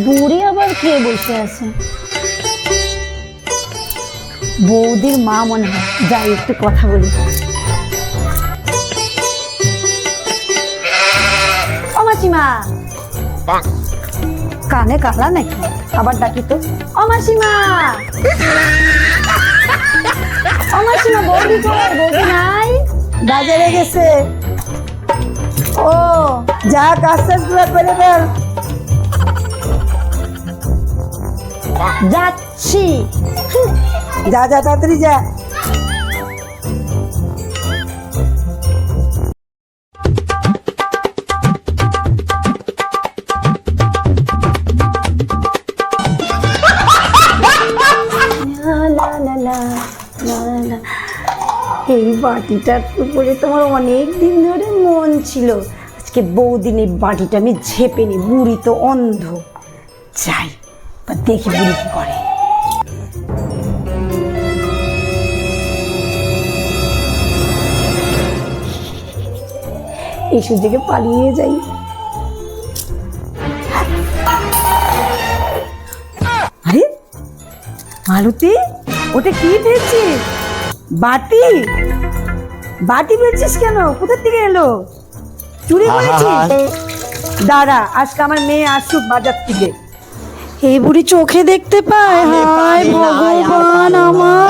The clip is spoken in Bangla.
বুড়ি আবার খেয়ে বসে আছে। বৌদির মা মনে হয়, যাই একটু কথা বলি। ও মাসিমা, কানে কালা নাকি? আবার ডাকি তো, ও মাসিমা। ও মাসিমা, বৌদি কই? বৌদি নাই, বাজারে গেছে। ও যা, কাজ গুলো করে ফেল। যাচ্ছি। যা যা, তাড়াতাড়ি যা। এই বাটিটার উপরে তোমার অনেক দিন ধরে মন ছিল, আজকে বৌদিন এই বাটিটা আমি ঝেপে নি। বুড়ি তো অন্ধ, যাই দেখি বুড়ি কি করে। এই সুযোগে পালিয়ে যাই। আরে মালতী, ওটা কি পেয়েছিস? বাটি? বাটি পেয়েছিস কেন? কোথা থেকে এলো? চুরি করেছিস? দাঁড়া, আজকে আমার মেয়ে আসুক বাজার থেকে। এই বুড়ি চোখে দেখতে পায়? হায় ভগবান আমার।